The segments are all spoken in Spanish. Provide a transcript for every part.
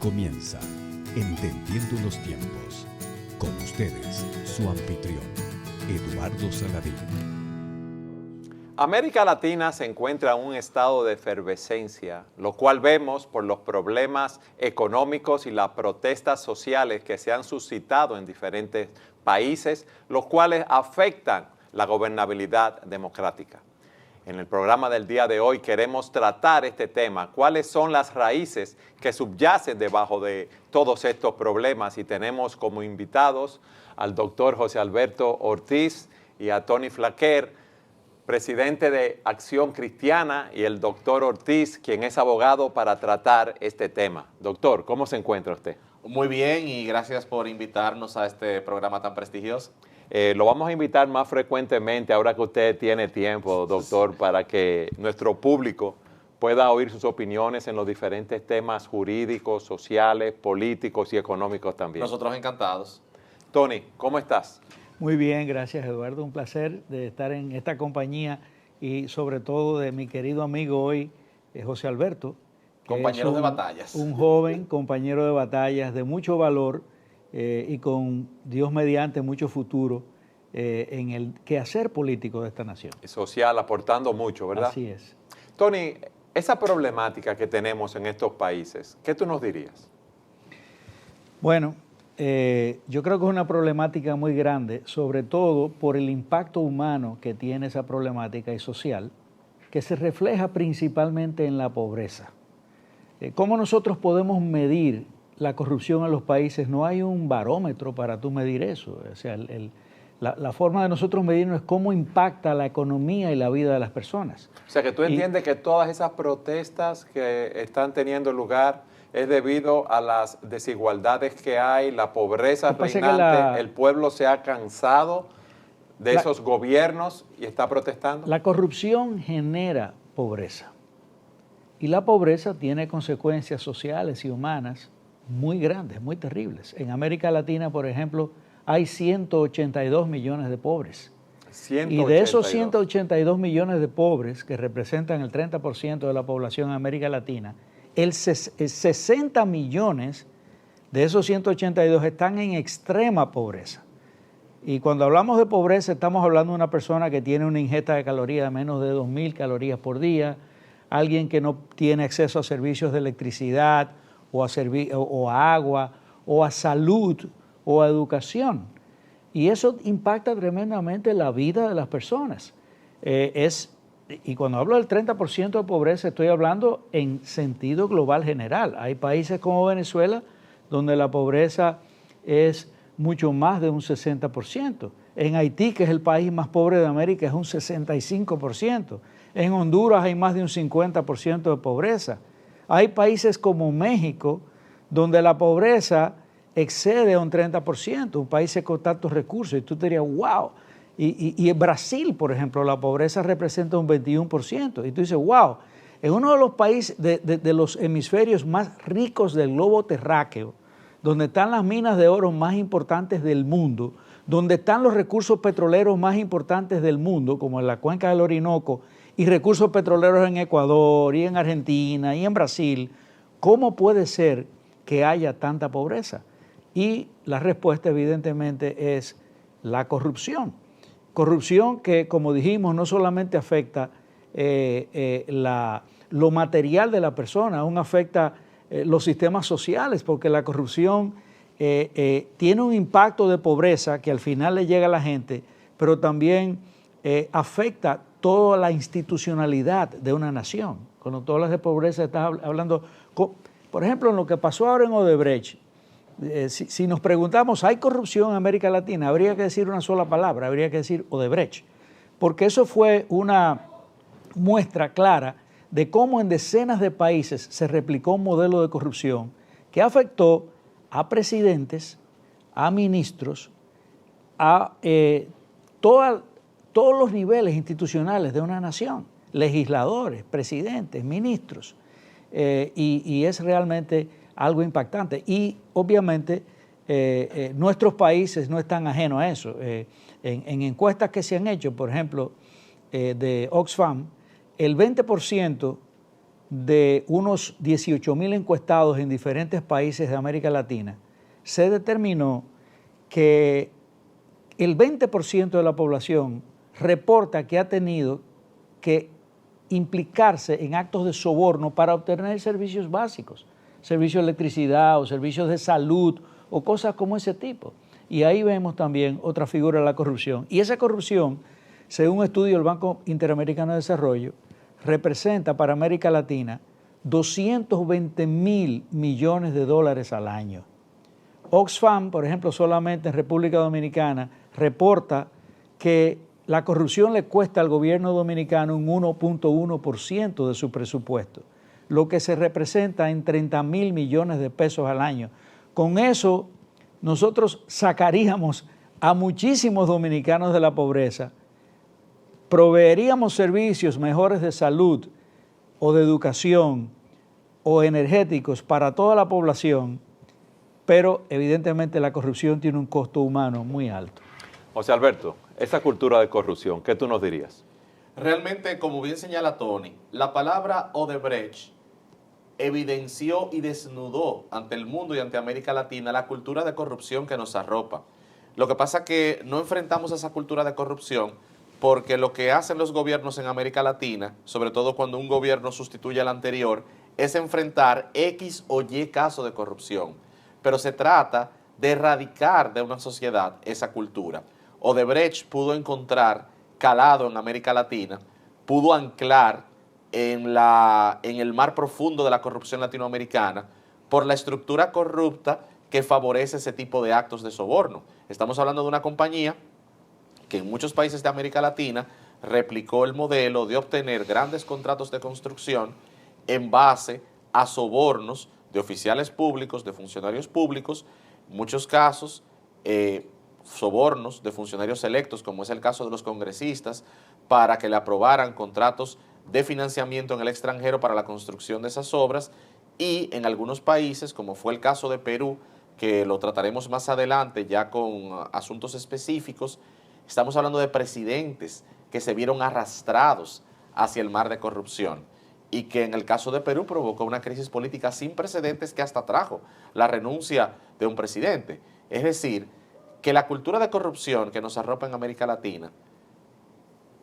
comienza Entendiendo los Tiempos. Con ustedes, su anfitrión, Eduardo Saladín. América Latina se encuentra en un estado de efervescencia, lo cual vemos por los problemas económicos y las protestas sociales que se han suscitado en diferentes países, los cuales afectan la gobernabilidad democrática. En el programa del día de hoy queremos tratar este tema, cuáles son las raíces que subyacen debajo de todos estos problemas, y tenemos como invitados al doctor José Alberto Ortiz y a Tony Flaquer, presidente de Acción Cristiana, y el doctor Ortiz, quien es abogado, para tratar este tema. Doctor, ¿cómo se encuentra usted? Muy bien, y gracias por invitarnos a este programa tan prestigioso. Lo vamos a invitar más frecuentemente ahora que usted tiene tiempo, doctor, para que nuestro público pueda oír sus opiniones en los diferentes temas jurídicos, sociales, políticos y económicos también. Nosotros encantados. Tony, ¿cómo estás? Muy bien, gracias Eduardo. Un placer de estar en esta compañía y sobre todo de mi querido amigo hoy, José Alberto. Compañero de batallas. Un joven compañero de batallas de mucho valor y con Dios mediante mucho futuro en el quehacer político de esta nación. Social, aportando mucho, ¿verdad? Así es. Tony, esa problemática que tenemos en estos países, ¿qué tú nos dirías? Bueno, yo creo que es una problemática muy grande, sobre todo por el impacto humano que tiene esa problemática y social, que se refleja principalmente en la pobreza. ¿Cómo nosotros podemos medir la corrupción en los países? No hay un barómetro para tú medir eso. O sea, la forma de nosotros medirnos es cómo impacta la economía y la vida de las personas. O sea, que tú entiendes que todas esas protestas que están teniendo lugar es debido a las desigualdades que hay, la pobreza reinante, el pueblo se ha cansado de esos gobiernos y está protestando. La corrupción genera pobreza. Y la pobreza tiene consecuencias sociales y humanas muy grandes, muy terribles. En América Latina, por ejemplo, hay 182 millones de pobres. 182. Y de esos 182 millones de pobres, que representan el 30% de la población en América Latina, el 60 millones de esos 182 están en extrema pobreza. Y cuando hablamos de pobreza, estamos hablando de una persona que tiene una ingesta de calorías de menos de 2.000 calorías por día, alguien que no tiene acceso a servicios de electricidad o a agua o a salud o a educación. Y eso impacta tremendamente la vida de las personas. Y cuando hablo del 30% de pobreza, estoy hablando en sentido global general. Hay países como Venezuela donde la pobreza es mucho más de un 60%. En Haití, que es el país más pobre de América, es un 65%. En Honduras hay más de un 50% de pobreza. Hay países como México, donde la pobreza excede a un 30%, un país con tantos recursos. Y tú te dirías, wow. Y en Brasil, por ejemplo, la pobreza representa un 21%. Y tú dices, wow, en uno de los países, de los hemisferios más ricos del globo terráqueo, donde están las minas de oro más importantes del mundo, donde están los recursos petroleros más importantes del mundo, como en la cuenca del Orinoco, y recursos petroleros en Ecuador, y en Argentina, y en Brasil, ¿cómo puede ser que haya tanta pobreza? Y la respuesta evidentemente es la corrupción. Corrupción que, como dijimos, no solamente afecta lo material de la persona, aún afecta los sistemas sociales, porque la corrupción tiene un impacto de pobreza que al final le llega a la gente, pero también afecta toda la institucionalidad de una nación. Cuando tú hablas de pobreza, estás hablando, por ejemplo, en lo que pasó ahora en Odebrecht. Si nos preguntamos, ¿hay corrupción en América Latina? Habría que decir una sola palabra, habría que decir Odebrecht, porque eso fue una muestra clara de cómo en decenas de países se replicó un modelo de corrupción que afectó a presidentes, a ministros, a todos los niveles institucionales de una nación, legisladores, presidentes, ministros, y es realmente algo impactante. Y obviamente nuestros países no están ajenos a eso. En encuestas que se han hecho, por ejemplo, de Oxfam, el 20% de unos 18,000 encuestados en diferentes países de América Latina, se determinó que el 20% de la población reporta que ha tenido que implicarse en actos de soborno para obtener servicios básicos, servicios de electricidad o servicios de salud o cosas como ese tipo. Y ahí vemos también otra figura de la corrupción. Y esa corrupción, según un estudio del Banco Interamericano de Desarrollo, representa para América Latina 220,000 millones de dólares al año. Oxfam, por ejemplo, solamente en República Dominicana, reporta que la corrupción le cuesta al gobierno dominicano un 1.1% de su presupuesto, lo que se representa en 30,000 millones de pesos al año. Con eso, nosotros sacaríamos a muchísimos dominicanos de la pobreza, proveeríamos servicios mejores de salud o de educación o energéticos para toda la población, pero evidentemente la corrupción tiene un costo humano muy alto. José Alberto, esa cultura de corrupción, ¿qué tú nos dirías? Realmente, como bien señala Tony, la palabra Odebrecht evidenció y desnudó ante el mundo y ante América Latina la cultura de corrupción que nos arropa. Lo que pasa es que no enfrentamos esa cultura de corrupción porque lo que hacen los gobiernos en América Latina, sobre todo cuando un gobierno sustituye al anterior, es enfrentar X o Y caso de corrupción. Pero se trata de erradicar de una sociedad esa cultura. Odebrecht pudo encontrar calado en América Latina, pudo anclar en el mar profundo de la corrupción latinoamericana por la estructura corrupta que favorece ese tipo de actos de soborno. Estamos hablando de una compañía que en muchos países de América Latina replicó el modelo de obtener grandes contratos de construcción en base a sobornos de oficiales públicos, de funcionarios públicos, en muchos casos sobornos de funcionarios electos, como es el caso de los congresistas, para que le aprobaran contratos de financiamiento en el extranjero para la construcción de esas obras, y en algunos países, como fue el caso de Perú, que lo trataremos más adelante ya con asuntos específicos, estamos hablando de presidentes que se vieron arrastrados hacia el mar de corrupción y que en el caso de Perú provocó una crisis política sin precedentes que hasta trajo la renuncia de un presidente. Es decir, que la cultura de corrupción que nos arropa en América Latina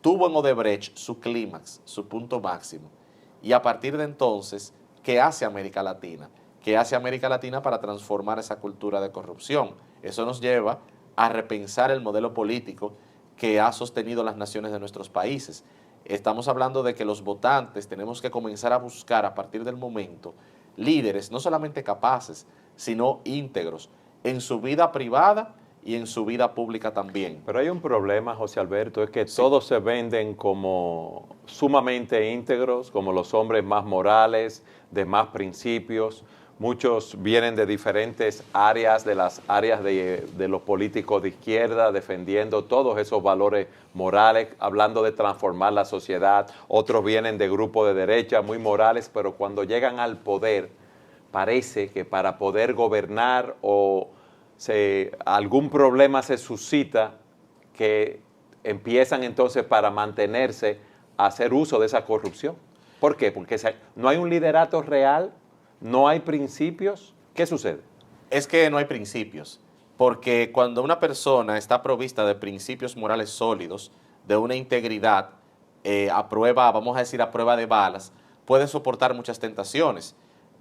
tuvo en Odebrecht su clímax, su punto máximo. Y a partir de entonces, ¿qué hace América Latina? ¿Qué hace América Latina para transformar esa cultura de corrupción? Eso nos lleva a repensar el modelo político que ha sostenido las naciones de nuestros países. Estamos hablando de que los votantes tenemos que comenzar a buscar a partir del momento líderes no solamente capaces, sino íntegros en su vida privada y en su vida pública también. Pero hay un problema, José Alberto, es que todos se venden como sumamente íntegros, como los hombres más morales, de más principios. Muchos vienen de diferentes áreas, de las áreas de los políticos de izquierda, defendiendo todos esos valores morales, hablando de transformar la sociedad. Otros vienen de grupos de derecha, muy morales, pero cuando llegan al poder, parece que para poder gobernar o algún problema se suscita, que empiezan entonces para mantenerse a hacer uso de esa corrupción. ¿Por qué? Porque no hay un liderato real, no hay principios. ¿Qué sucede? Es que no hay principios, porque cuando una persona está provista de principios morales sólidos, de una integridad vamos a decir a prueba de balas, puede soportar muchas tentaciones.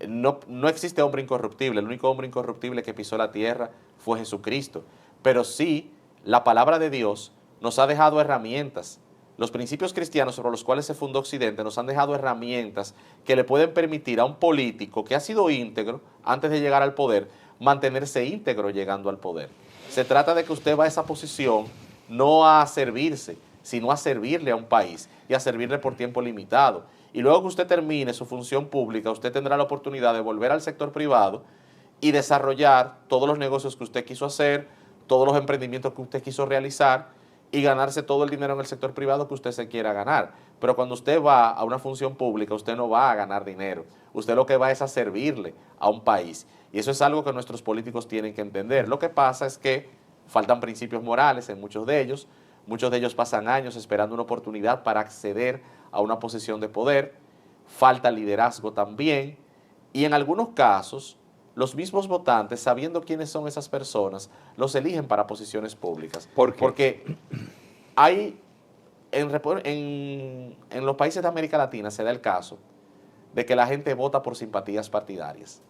No existe hombre incorruptible, el único hombre incorruptible que pisó la tierra fue Jesucristo, pero sí la palabra de Dios nos ha dejado herramientas. Los principios cristianos sobre los cuales se fundó Occidente nos han dejado herramientas que le pueden permitir a un político que ha sido íntegro antes de llegar al poder, mantenerse íntegro llegando al poder. Se trata de que usted va a esa posición no a servirse, sino a servirle a un país y a servirle por tiempo limitado. Y luego que usted termine su función pública, usted tendrá la oportunidad de volver al sector privado y desarrollar todos los negocios que usted quiso hacer, todos los emprendimientos que usted quiso realizar y ganarse todo el dinero en el sector privado que usted se quiera ganar. Pero cuando usted va a una función pública, usted no va a ganar dinero. Usted lo que va es a servirle a un país. Y eso es algo que nuestros políticos tienen que entender. Lo que pasa es que faltan principios morales en muchos de ellos. Muchos de ellos pasan años esperando una oportunidad para acceder a una posición de poder. falta liderazgo también, y en algunos casos los mismos votantes, sabiendo quiénes son esas personas, los eligen para posiciones públicas. ¿Por qué? Porque hay, en los países de América Latina se da el caso de que la gente vota por simpatías partidarias.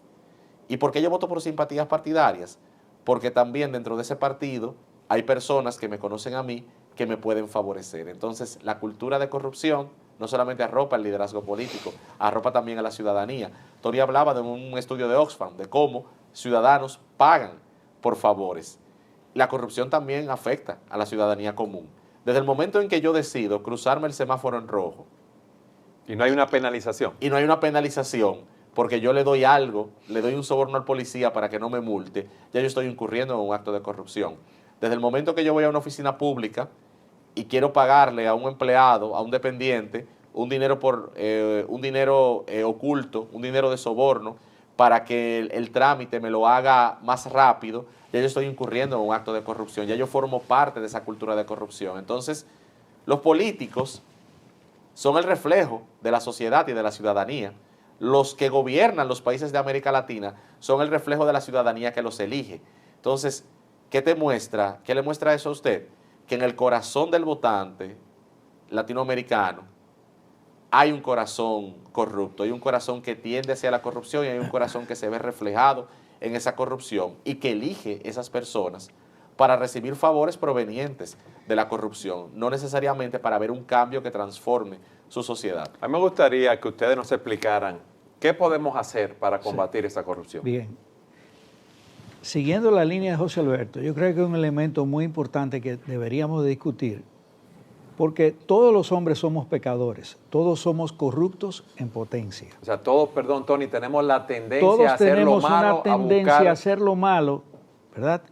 ¿Y por qué yo voto por simpatías partidarias? Porque también dentro de ese partido hay personas que me conocen a mí que me pueden favorecer. Entonces, la cultura de corrupción no solamente arropa el liderazgo político, arropa también a la ciudadanía. Tony hablaba de un estudio de Oxfam, de cómo ciudadanos pagan por favores. La corrupción también afecta a la ciudadanía común. Desde el momento en que yo decido cruzarme el semáforo en rojo, Y no hay una penalización. y no hay una penalización, porque yo le doy algo, le doy un soborno al policía para que no me multe, ya yo estoy incurriendo en un acto de corrupción. Desde el momento que yo voy a una oficina pública y quiero pagarle a un empleado, a un dependiente, un dinero oculto, un dinero de soborno, para que el trámite me lo haga más rápido, ya yo estoy incurriendo en un acto de corrupción, ya yo formo parte de esa cultura de corrupción. Entonces, los políticos son el reflejo de la sociedad y de la ciudadanía. Los que gobiernan los países de América Latina son el reflejo de la ciudadanía que los elige. Entonces, ¿qué te muestra? ¿Qué le muestra eso a usted? Que en el corazón del votante latinoamericano hay un corazón corrupto, hay un corazón que tiende hacia la corrupción y hay un corazón que se ve reflejado en esa corrupción y que elige esas personas para recibir favores provenientes de la corrupción, no necesariamente para ver un cambio que transforme su sociedad. A mí me gustaría que ustedes nos explicaran qué podemos hacer para combatir esa corrupción. Bien. Siguiendo la línea de José Alberto, yo creo que es un elemento muy importante que deberíamos de discutir, porque todos los hombres somos pecadores, todos somos corruptos en potencia. O sea, todos, perdón, Tony, tenemos la tendencia Todos a hacer lo tenemos malo, una tendencia a hacer lo malo, ¿verdad?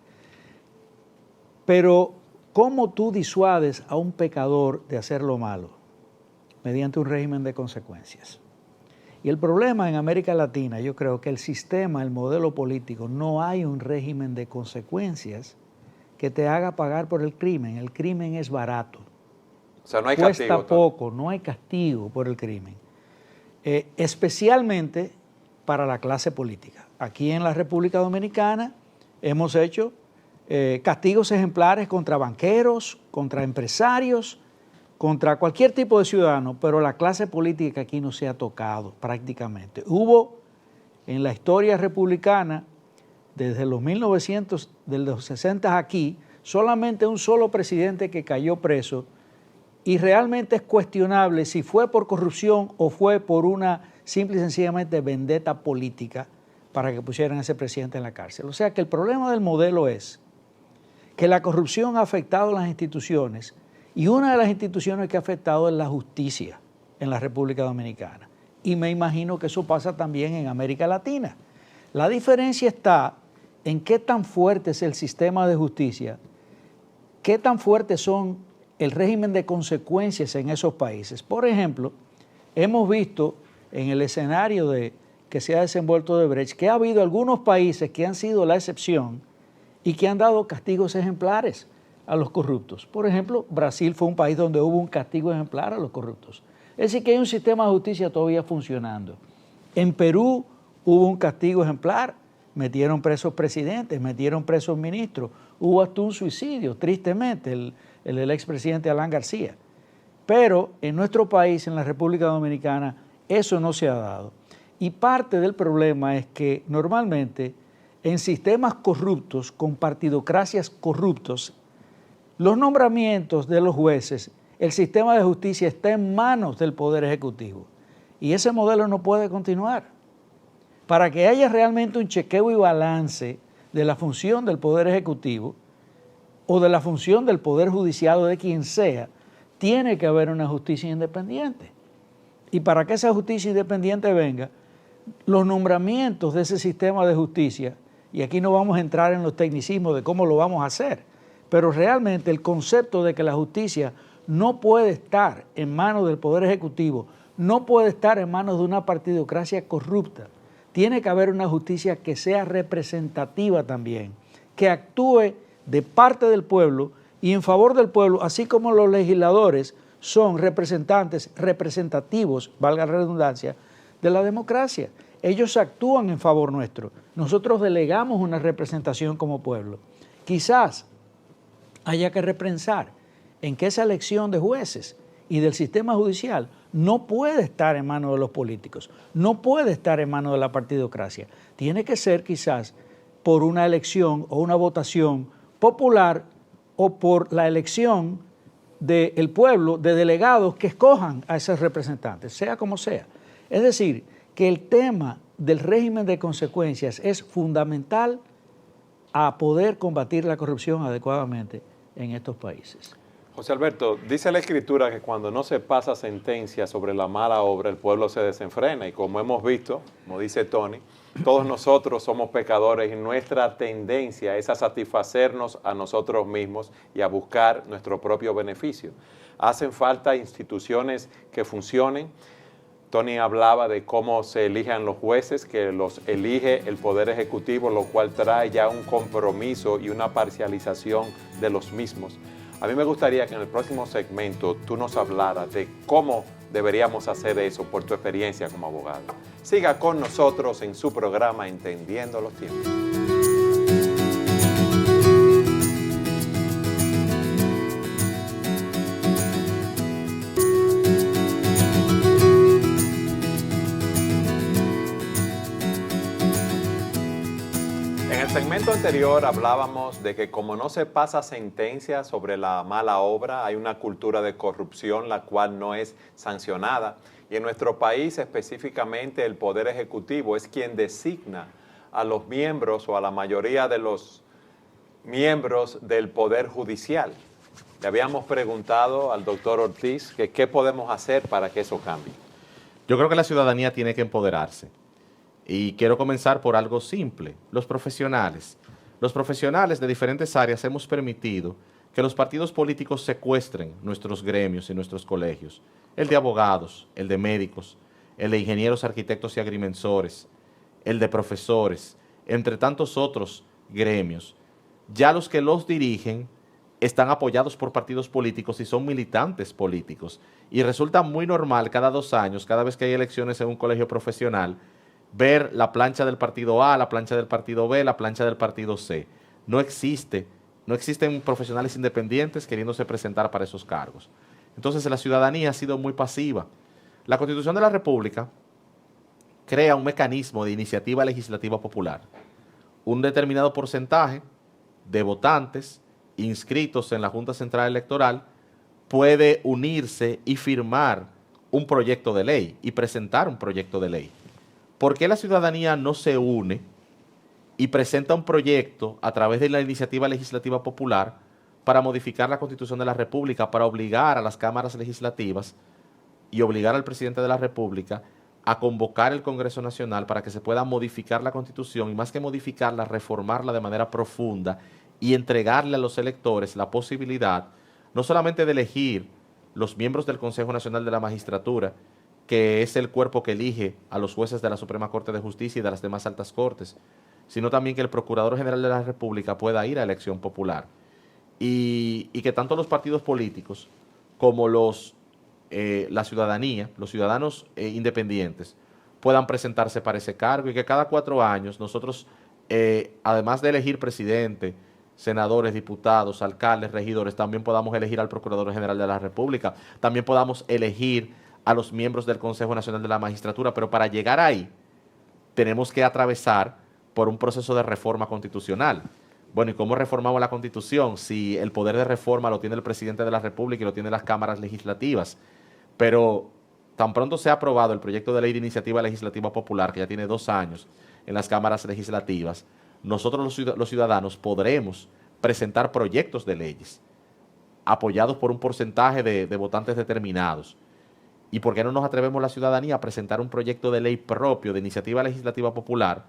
Pero, ¿cómo tú disuades a un pecador de hacer lo malo? Mediante un régimen de consecuencias. Y el problema en América Latina, yo creo que el sistema, el modelo político, no hay un régimen de consecuencias que te haga pagar por el crimen. El crimen es barato. O sea, no hay Cuesta castigo. poco, no hay castigo por el crimen. Especialmente para la clase política. Aquí en la República Dominicana hemos hecho castigos ejemplares contra banqueros, contra empresarios, contra cualquier tipo de ciudadano, pero la clase política aquí no se ha tocado prácticamente. Hubo en la historia republicana, desde los 1900, de los 60 aquí, solamente un solo presidente que cayó preso, y realmente es cuestionable si fue por corrupción o fue por una simple y sencillamente vendetta política para que pusieran a ese presidente en la cárcel. O sea que el problema del modelo es que la corrupción ha afectado a las instituciones, y una de las instituciones que ha afectado es la justicia en la República Dominicana. Y me imagino que eso pasa también en América Latina. La diferencia está en qué tan fuerte es el sistema de justicia, qué tan fuertes son el régimen de consecuencias en esos países. Por ejemplo, hemos visto en el escenario que se ha desenvuelto Odebrecht que ha habido algunos países que han sido la excepción y que han dado castigos ejemplares a los corruptos. Por ejemplo, Brasil fue un país donde hubo un castigo ejemplar a los corruptos. Es decir, que hay un sistema de justicia todavía funcionando. En Perú hubo un castigo ejemplar, metieron presos presidentes, metieron presos ministros, hubo hasta un suicidio, tristemente, el del expresidente Alan García. Pero en nuestro país, en la República Dominicana, eso no se ha dado. Y parte del problema es que normalmente en sistemas corruptos, con partidocracias corruptos, los nombramientos de los jueces, el sistema de justicia está en manos del Poder Ejecutivo. Y ese modelo no puede continuar. Para que haya realmente un chequeo y balance de la función del Poder Ejecutivo o de la función del Poder Judicial o de quien sea, tiene que haber una justicia independiente. Y para que esa justicia independiente venga, los nombramientos de ese sistema de justicia, y aquí no vamos a entrar en los tecnicismos de cómo lo vamos a hacer, pero realmente el concepto de que la justicia no puede estar en manos del Poder Ejecutivo, no puede estar en manos de una partidocracia corrupta. Tiene que haber una justicia que sea representativa también, que actúe de parte del pueblo y en favor del pueblo, así como los legisladores son representativos, valga la redundancia, de la democracia. Ellos actúan en favor nuestro. Nosotros delegamos una representación como pueblo. Quizás haya que repensar en que esa elección de jueces y del sistema judicial no puede estar en manos de los políticos, no puede estar en manos de la partidocracia. Tiene que ser quizás por una elección o una votación popular o por la elección del pueblo, de delegados que escojan a esos representantes, sea como sea. Es decir, que el tema del régimen de consecuencias es fundamental a poder combatir la corrupción adecuadamente en estos países. José Alberto, dice la Escritura que cuando no se pasa sentencia sobre la mala obra, el pueblo se desenfrena. Y como hemos visto, como dice Tony, todos nosotros somos pecadores y nuestra tendencia es a satisfacernos a nosotros mismos y a buscar nuestro propio beneficio. Hacen falta instituciones que funcionen. Tony hablaba de cómo se eligen los jueces, que los elige el Poder Ejecutivo, lo cual trae ya un compromiso y una parcialización de los mismos. A mí me gustaría que en el próximo segmento tú nos hablaras de cómo deberíamos hacer eso por tu experiencia como abogado. Siga con nosotros en su programa Entendiendo los Tiempos. En el segmento anterior hablábamos de que como no se pasa sentencia sobre la mala obra, hay una cultura de corrupción la cual no es sancionada. Y en nuestro país específicamente el Poder Ejecutivo es quien designa a los miembros o a la mayoría de los miembros del Poder Judicial. Le habíamos preguntado al doctor Ortiz que qué podemos hacer para que eso cambie. Yo creo que la ciudadanía tiene que empoderarse. Y quiero comenzar por algo simple, los profesionales. Los profesionales de diferentes áreas hemos permitido que los partidos políticos secuestren nuestros gremios y nuestros colegios. El de abogados, el de médicos, el de ingenieros, arquitectos y agrimensores, el de profesores, entre tantos otros gremios. Ya los que los dirigen están apoyados por partidos políticos y son militantes políticos. Y resulta muy normal cada 2 años, cada vez que hay elecciones en un colegio profesional, ver la plancha del partido A, la plancha del partido B, la plancha del partido C. No existen profesionales independientes queriéndose presentar para esos cargos. Entonces la ciudadanía ha sido muy pasiva. La Constitución de la República crea un mecanismo de iniciativa legislativa popular. Un determinado porcentaje de votantes inscritos en la Junta Central Electoral puede unirse y firmar un proyecto de ley y presentar un proyecto de ley. ¿Por qué la ciudadanía no se une y presenta un proyecto a través de la iniciativa legislativa popular para modificar la Constitución de la República, para obligar a las cámaras legislativas y obligar al presidente de la República a convocar el Congreso Nacional para que se pueda modificar la Constitución y más que modificarla, reformarla de manera profunda y entregarle a los electores la posibilidad no solamente de elegir los miembros del Consejo Nacional de la Magistratura, que es el cuerpo que elige a los jueces de la Suprema Corte de Justicia y de las demás altas cortes, sino también que el Procurador General de la República pueda ir a elección popular y que tanto los partidos políticos como la ciudadanía, los ciudadanos independientes, puedan presentarse para ese cargo y que cada 4 años nosotros, además de elegir presidente, senadores, diputados, alcaldes, regidores, también podamos elegir al Procurador General de la República, también podamos elegir a los miembros del Consejo Nacional de la Magistratura, pero para llegar ahí tenemos que atravesar por un proceso de reforma constitucional. Bueno, ¿y cómo reformamos la Constitución? Si el poder de reforma lo tiene el presidente de la República y lo tienen las cámaras legislativas, pero tan pronto se ha aprobado el proyecto de ley de iniciativa legislativa popular, que ya tiene 2 años en las cámaras legislativas, nosotros los ciudadanos podremos presentar proyectos de leyes apoyados por un porcentaje de votantes determinados. ¿Y por qué no nos atrevemos la ciudadanía a presentar un proyecto de ley propio de iniciativa legislativa popular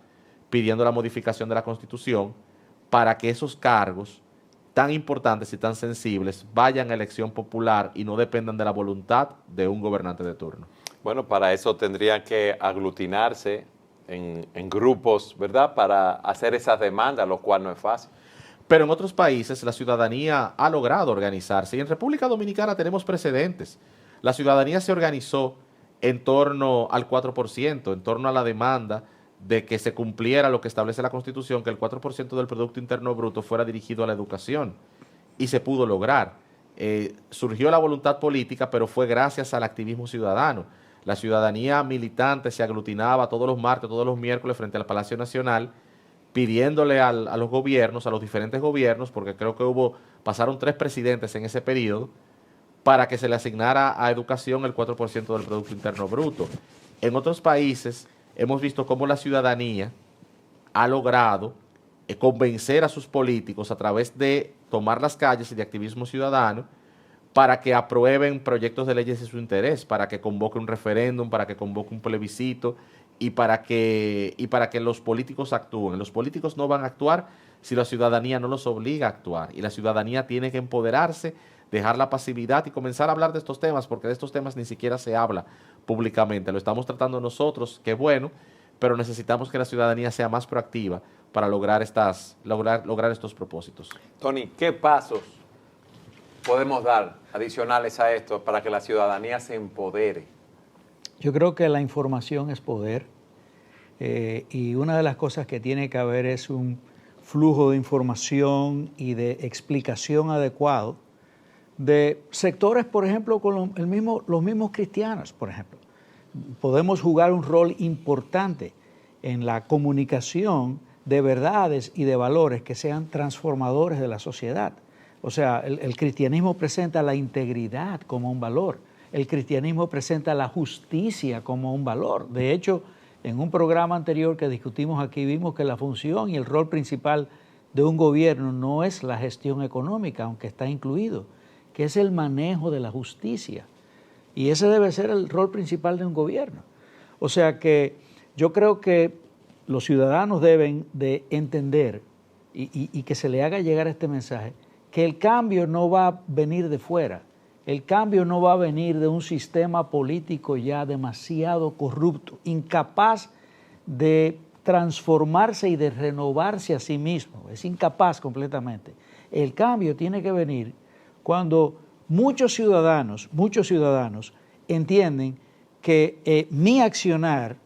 pidiendo la modificación de la Constitución para que esos cargos tan importantes y tan sensibles vayan a elección popular y no dependan de la voluntad de un gobernante de turno? Bueno, para eso tendrían que aglutinarse en grupos, ¿verdad? Para hacer esas demandas, lo cual no es fácil. Pero en otros países la ciudadanía ha logrado organizarse y en República Dominicana tenemos precedentes. La ciudadanía se organizó en torno al 4%, en torno a la demanda de que se cumpliera lo que establece la Constitución, que el 4% del Producto Interno Bruto fuera dirigido a la educación. Y se pudo lograr. Surgió la voluntad política, pero fue gracias al activismo ciudadano. La ciudadanía militante se aglutinaba todos los martes, todos los miércoles frente al Palacio Nacional, pidiéndole a los gobiernos, a los diferentes gobiernos, porque creo que pasaron 3 presidentes en ese periodo, para que se le asignara a educación el 4% del Producto Interno Bruto. En otros países hemos visto cómo la ciudadanía ha logrado convencer a sus políticos a través de tomar las calles y de activismo ciudadano para que aprueben proyectos de leyes de su interés, para que convoque un referéndum, para que convoque un plebiscito y para que los políticos actúen. Los políticos no van a actuar si la ciudadanía no los obliga a actuar, y la ciudadanía tiene que empoderarse, dejar la pasividad y comenzar a hablar de estos temas, porque de estos temas ni siquiera se habla públicamente. Lo estamos tratando nosotros, qué bueno, pero necesitamos que la ciudadanía sea más proactiva para lograr estos propósitos. Tony, ¿qué pasos podemos dar adicionales a esto para que la ciudadanía se empodere? Yo creo que la información es poder, y una de las cosas que tiene que haber es un flujo de información y de explicación adecuado de sectores, por ejemplo, con los mismos cristianos, por ejemplo. Podemos jugar un rol importante en la comunicación de verdades y de valores que sean transformadores de la sociedad. O sea, el cristianismo presenta la integridad como un valor. El cristianismo presenta la justicia como un valor. De hecho, en un programa anterior que discutimos aquí, vimos que la función y el rol principal de un gobierno no es la gestión económica, aunque está incluido, que es el manejo de la justicia. Y ese debe ser el rol principal de un gobierno. O sea que yo creo que los ciudadanos deben de entender y que se le haga llegar este mensaje, que el cambio no va a venir de fuera. El cambio no va a venir de un sistema político ya demasiado corrupto, incapaz de transformarse y de renovarse a sí mismo. Es incapaz completamente. El cambio tiene que venir cuando muchos ciudadanos entienden que mi accionar,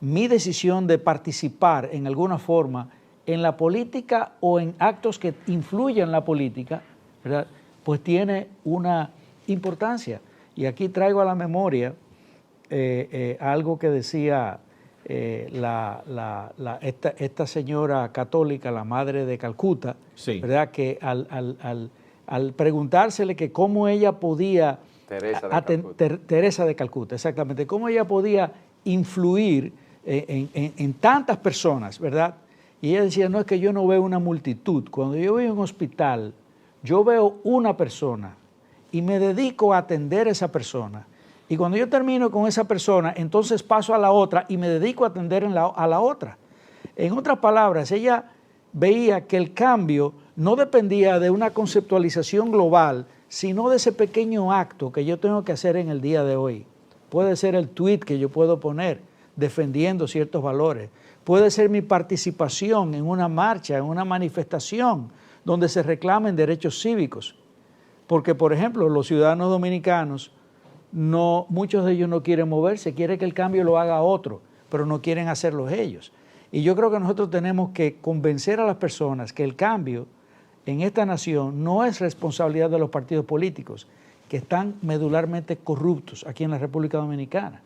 mi decisión de participar en alguna forma en la política o en actos que influyen en la política, ¿verdad?, pues tiene una importancia. Y aquí traigo a la memoria algo que decía esta señora católica, la madre de Calcuta, sí, ¿verdad?, que al preguntársele que cómo ella podía, Teresa de Calcuta, exactamente, cómo ella podía influir en tantas personas, ¿verdad? Y ella decía, no, es que yo no veo una multitud. Cuando yo voy a un hospital, yo veo una persona y me dedico a atender a esa persona. Y cuando yo termino con esa persona, entonces paso a la otra y me dedico a atender a la otra. En otras palabras, ella veía que el cambio no dependía de una conceptualización global, sino de ese pequeño acto que yo tengo que hacer en el día de hoy. Puede ser el tweet que yo puedo poner defendiendo ciertos valores. Puede ser mi participación en una marcha, en una manifestación donde se reclamen derechos cívicos. Porque, por ejemplo, los ciudadanos dominicanos, muchos de ellos no quieren moverse, quieren que el cambio lo haga otro, pero no quieren hacerlo ellos. Y yo creo que nosotros tenemos que convencer a las personas que el cambio en esta nación no es responsabilidad de los partidos políticos, que están medularmente corruptos aquí en la República Dominicana.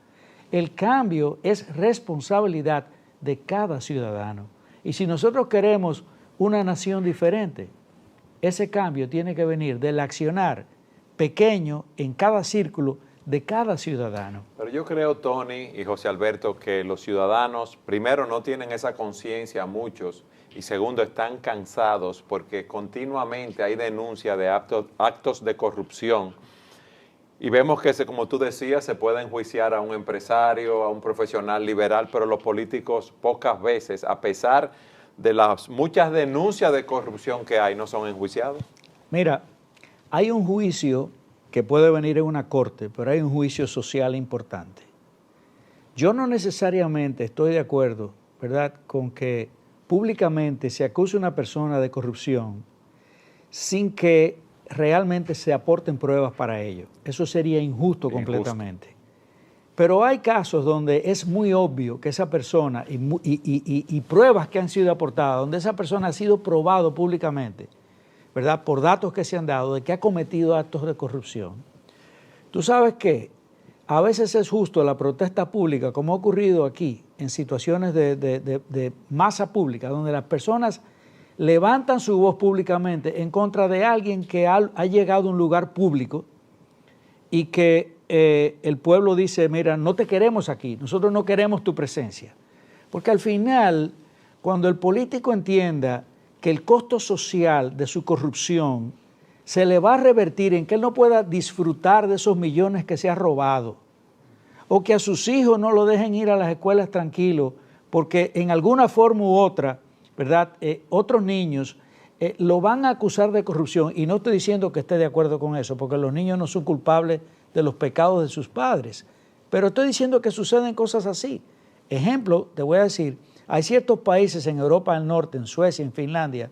El cambio es responsabilidad de cada ciudadano. Y si nosotros queremos una nación diferente, ese cambio tiene que venir del accionar pequeño en cada círculo de cada ciudadano. Pero yo creo, Tony y José Alberto, que los ciudadanos, primero, no tienen esa conciencia muchos, y segundo, están cansados porque continuamente hay denuncia de actos de corrupción. Y vemos que, como tú decías, se puede enjuiciar a un empresario, a un profesional liberal, pero los políticos pocas veces, a pesar de las muchas denuncias de corrupción que hay, no son enjuiciados. Mira, hay un juicio que puede venir en una corte, pero hay un juicio social importante. Yo no necesariamente estoy de acuerdo, ¿verdad?, con que públicamente se acuse a una persona de corrupción sin que realmente se aporten pruebas para ello. Eso sería injusto completamente. Pero hay casos donde es muy obvio que esa persona, y pruebas que han sido aportadas, donde esa persona ha sido probado públicamente, ¿verdad?, por datos que se han dado, de que ha cometido actos de corrupción. Tú sabes que a veces es justo la protesta pública, como ha ocurrido aquí, en situaciones de masa pública, donde las personas levantan su voz públicamente en contra de alguien que ha llegado a un lugar público y que el pueblo dice, mira, no te queremos aquí, nosotros no queremos tu presencia. Porque al final, cuando el político entienda que el costo social de su corrupción se le va a revertir en que él no pueda disfrutar de esos millones que se ha robado, o que a sus hijos no lo dejen ir a las escuelas tranquilos, porque en alguna forma u otra, ¿verdad?, otros niños lo van a acusar de corrupción, y no estoy diciendo que esté de acuerdo con eso, porque los niños no son culpables de los pecados de sus padres, pero estoy diciendo que suceden cosas así. Ejemplo, te voy a decir, hay ciertos países en Europa del Norte, en Suecia, en Finlandia,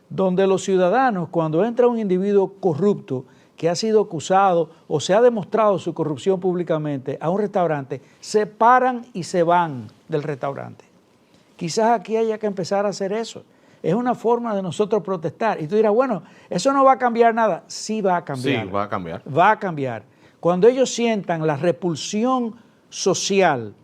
donde los ciudadanos, cuando entra un individuo corrupto que ha sido acusado o se ha demostrado su corrupción públicamente a un restaurante, se paran y se van del restaurante. Quizás aquí haya que empezar a hacer eso. Es una forma de nosotros protestar. Y tú dirás, bueno, eso no va a cambiar nada. Sí va a cambiar. Sí, va a cambiar. Va a cambiar. Cuando ellos sientan la repulsión social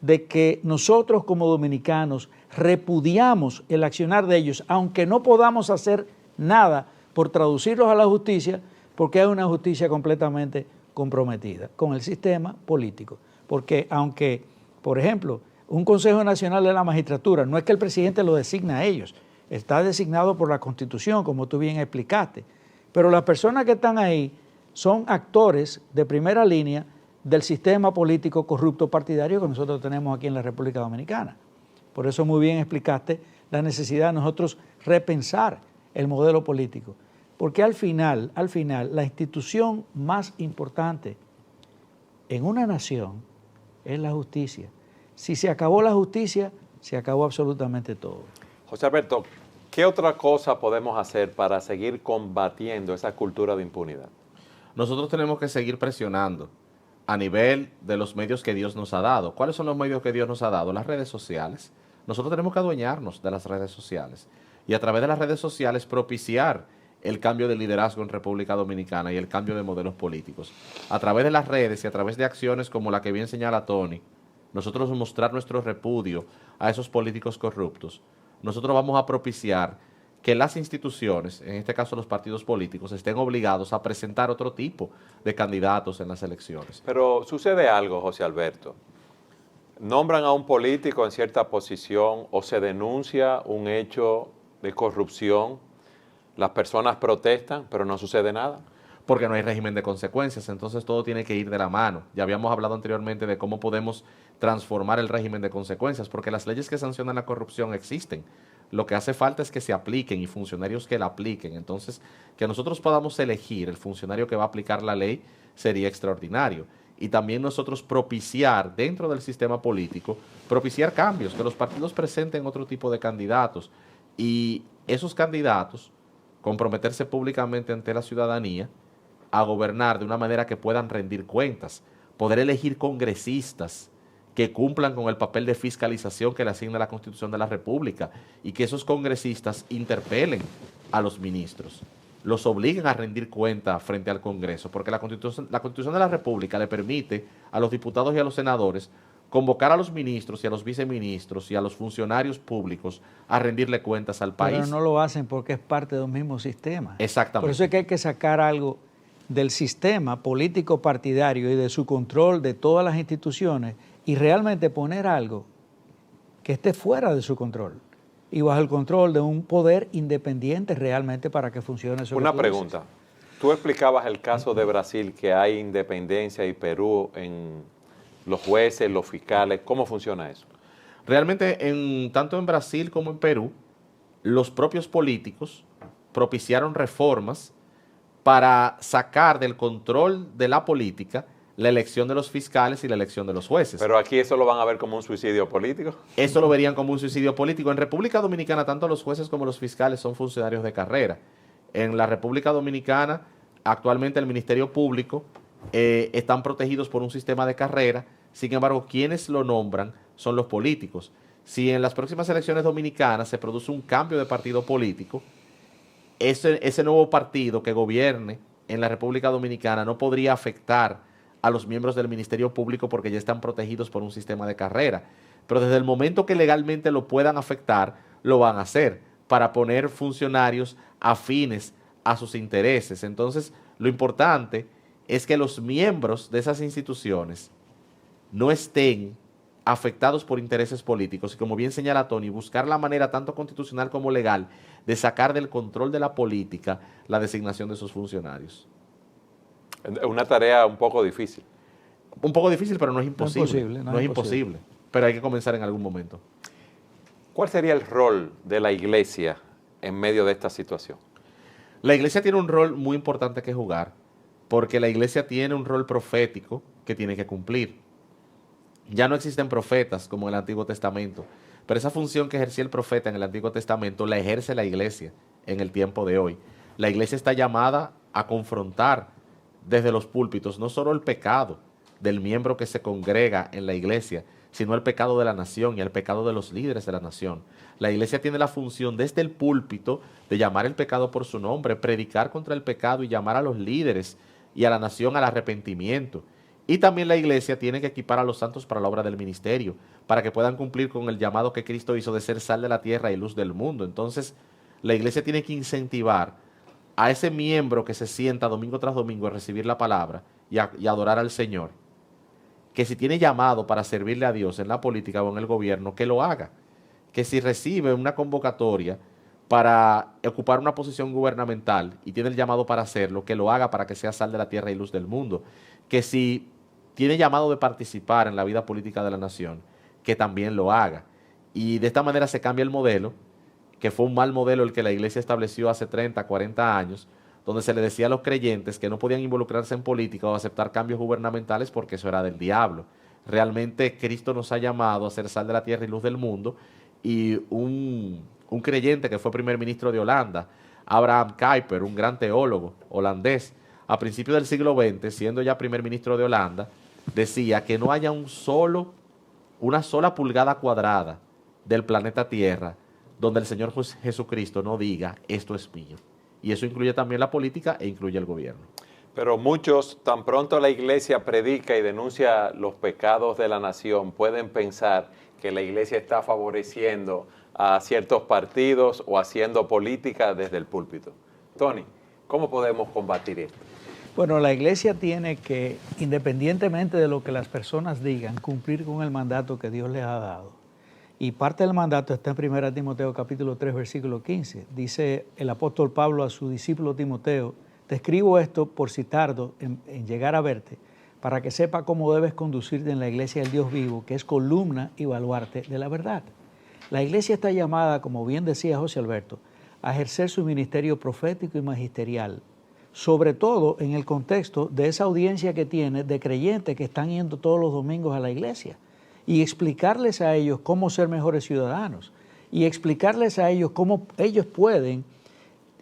de que nosotros como dominicanos repudiamos el accionar de ellos, aunque no podamos hacer nada por traducirlos a la justicia, porque hay una justicia completamente comprometida con el sistema político. Porque aunque, por ejemplo, un Consejo Nacional de la Magistratura, no es que el presidente lo designa a ellos, está designado por la Constitución, como tú bien explicaste, pero las personas que están ahí son actores de primera línea del sistema político corrupto partidario que nosotros tenemos aquí en la República Dominicana. Por eso muy bien explicaste la necesidad de nosotros repensar el modelo político, porque al final, la institución más importante en una nación es la justicia. Si se acabó la justicia, se acabó absolutamente todo. José Alberto, ¿qué otra cosa podemos hacer para seguir combatiendo esa cultura de impunidad? Nosotros tenemos que seguir presionando a nivel de los medios que Dios nos ha dado. ¿Cuáles son los medios que Dios nos ha dado? Las redes sociales. Nosotros tenemos que adueñarnos de las redes sociales y a través de las redes sociales propiciar el cambio de liderazgo en República Dominicana y el cambio de modelos políticos. A través de las redes y a través de acciones como la que bien señala Tony, nosotros mostrar nuestro repudio a esos políticos corruptos. Nosotros vamos a propiciar que las instituciones, en este caso los partidos políticos, estén obligados a presentar otro tipo de candidatos en las elecciones. Pero sucede algo, José Alberto. Nombran a un político en cierta posición o se denuncia un hecho de corrupción, las personas protestan, pero no sucede nada. Porque no hay régimen de consecuencias, entonces todo tiene que ir de la mano. Ya habíamos hablado anteriormente de cómo podemos transformar el régimen de consecuencias, porque las leyes que sancionan la corrupción existen. Lo que hace falta es que se apliquen y funcionarios que la apliquen. Entonces, que nosotros podamos elegir el funcionario que va a aplicar la ley sería extraordinario. Y también nosotros propiciar dentro del sistema político, propiciar cambios, que los partidos presenten otro tipo de candidatos y esos candidatos comprometerse públicamente ante la ciudadanía a gobernar de una manera que puedan rendir cuentas, poder elegir congresistas que cumplan con el papel de fiscalización que le asigna la Constitución de la República y que esos congresistas interpelen a los ministros, los obliguen a rendir cuenta frente al Congreso, porque la Constitución de la República le permite a los diputados y a los senadores convocar a los ministros y a los viceministros y a los funcionarios públicos a rendirle cuentas al país. Pero no lo hacen porque es parte de un mismo sistema. Exactamente. Por eso es que hay que sacar algo del sistema político partidario y de su control de todas las instituciones y realmente poner algo que esté fuera de su control y bajo el control de un poder independiente realmente para que funcione eso. Una pregunta. Tú explicabas el caso de Brasil, que hay independencia, y Perú en los jueces, los fiscales. ¿Cómo funciona eso? Realmente, tanto en Brasil como en Perú, los propios políticos propiciaron reformas para sacar del control de la política la elección de los fiscales y la elección de los jueces. Pero aquí eso lo van a ver como un suicidio político. Eso lo verían como un suicidio político. En República Dominicana, tanto los jueces como los fiscales son funcionarios de carrera. En la República Dominicana, actualmente el Ministerio Público están protegidos por un sistema de carrera, sin embargo, quienes lo nombran son los políticos. Si en las próximas elecciones dominicanas se produce un cambio de partido político, ese nuevo partido que gobierne en la República Dominicana no podría afectar a los miembros del Ministerio Público porque ya están protegidos por un sistema de carrera. Pero desde el momento que legalmente lo puedan afectar, lo van a hacer para poner funcionarios afines a sus intereses. Entonces, lo importante es que los miembros de esas instituciones no estén afectados por intereses políticos y, como bien señala Tony, buscar la manera tanto constitucional como legal de sacar del control de la política la designación de esos funcionarios. Una tarea un poco difícil. Un poco difícil, pero no es imposible. No es imposible, pero hay que comenzar en algún momento. ¿Cuál sería el rol de la iglesia en medio de esta situación? La iglesia tiene un rol muy importante que jugar, porque la iglesia tiene un rol profético que tiene que cumplir. Ya no existen profetas como en el Antiguo Testamento, pero esa función que ejercía el profeta en el Antiguo Testamento la ejerce la iglesia en el tiempo de hoy. La iglesia está llamada a confrontar desde los púlpitos no solo el pecado del miembro que se congrega en la iglesia, sino el pecado de la nación y el pecado de los líderes de la nación. La iglesia tiene la función desde el púlpito de llamar el pecado por su nombre, predicar contra el pecado y llamar a los líderes y a la nación al arrepentimiento. Y también la iglesia tiene que equipar a los santos para la obra del ministerio, para que puedan cumplir con el llamado que Cristo hizo de ser sal de la tierra y luz del mundo. Entonces, la iglesia tiene que incentivar a ese miembro que se sienta domingo tras domingo a recibir la palabra y adorar al Señor, que si tiene llamado para servirle a Dios en la política o en el gobierno, que lo haga. Que si recibe una convocatoria para ocupar una posición gubernamental y tiene el llamado para hacerlo, que lo haga para que sea sal de la tierra y luz del mundo. Que si tiene llamado de participar en la vida política de la nación, que también lo haga. Y de esta manera se cambia el modelo, que fue un mal modelo el que la iglesia estableció hace 30, 40 años, donde se le decía a los creyentes que no podían involucrarse en política o aceptar cambios gubernamentales porque eso era del diablo. Realmente Cristo nos ha llamado a ser sal de la tierra y luz del mundo, y un creyente que fue primer ministro de Holanda, Abraham Kuyper, un gran teólogo holandés, a principios del siglo XX, siendo ya primer ministro de Holanda, decía que no haya una sola pulgada cuadrada del planeta Tierra donde el Señor Jesucristo no diga, esto es mío. Y eso incluye también la política e incluye el gobierno. Pero muchos, tan pronto la iglesia predica y denuncia los pecados de la nación, pueden pensar que la iglesia está favoreciendo a ciertos partidos o haciendo política desde el púlpito. Tony, ¿cómo podemos combatir esto? Bueno, la iglesia tiene que, independientemente de lo que las personas digan, cumplir con el mandato que Dios les ha dado. Y parte del mandato está en 1 Timoteo capítulo 3, versículo 15. Dice el apóstol Pablo a su discípulo Timoteo: te escribo esto por si tardo en llegar a verte, para que sepa cómo debes conducirte en la iglesia del Dios vivo, que es columna y baluarte de la verdad. La iglesia está llamada, como bien decía José Alberto, a ejercer su ministerio profético y magisterial, sobre todo en el contexto de esa audiencia que tiene de creyentes que están yendo todos los domingos a la iglesia, y explicarles a ellos cómo ser mejores ciudadanos, y explicarles a ellos cómo ellos pueden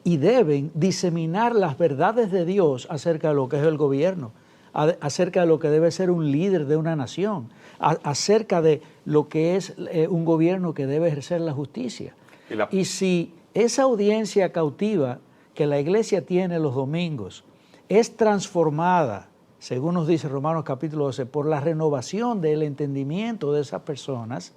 y deben diseminar las verdades de Dios acerca de lo que es el gobierno, acerca de lo que debe ser un líder de una nación, acerca de lo que es un gobierno que debe ejercer la justicia. Y si esa audiencia cautiva que la iglesia tiene los domingos es transformada, según nos dice Romanos capítulo 12, por la renovación del entendimiento de esas personas,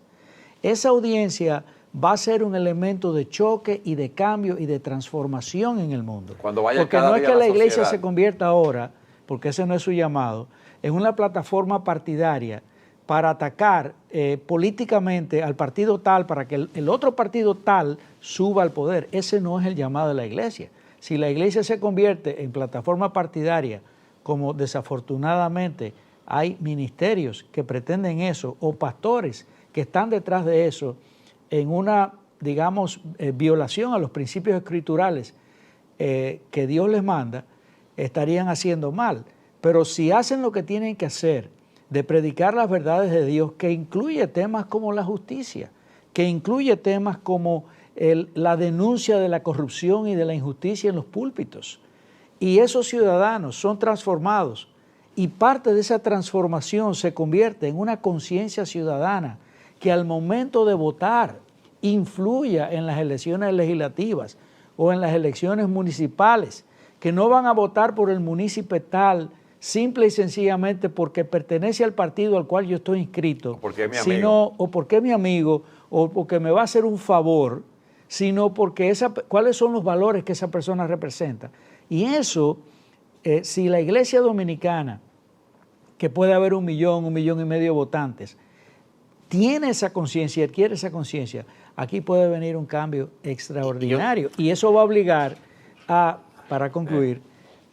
esa audiencia va a ser un elemento de choque y de cambio y de transformación en el mundo. Porque no es que la iglesia se convierta ahora, porque ese no es su llamado, en una plataforma partidaria para atacar políticamente al partido tal, para que el otro partido tal suba al poder. Ese no es el llamado de la iglesia. Si la iglesia se convierte en plataforma partidaria, como desafortunadamente hay ministerios que pretenden eso, o pastores que están detrás de eso, en una, digamos, violación a los principios escriturales que Dios les manda, estarían haciendo mal. Pero si hacen lo que tienen que hacer, de predicar las verdades de Dios, que incluye temas como la justicia, que incluye temas como la denuncia de la corrupción y de la injusticia en los púlpitos. Y esos ciudadanos son transformados y parte de esa transformación se convierte en una conciencia ciudadana que al momento de votar influya en las elecciones legislativas o en las elecciones municipales, que no van a votar por el municipio tal, simple y sencillamente porque pertenece al partido al cual yo estoy inscrito, porque es mi amigo. o porque es mi amigo, o porque me va a hacer un favor, sino porque cuáles son los valores que esa persona representa. Y eso, si la Iglesia Dominicana, que puede haber 1 millón, 1,5 millones de votantes, tiene esa conciencia, adquiere esa conciencia, aquí puede venir un cambio extraordinario. Y eso va a obligar para concluir,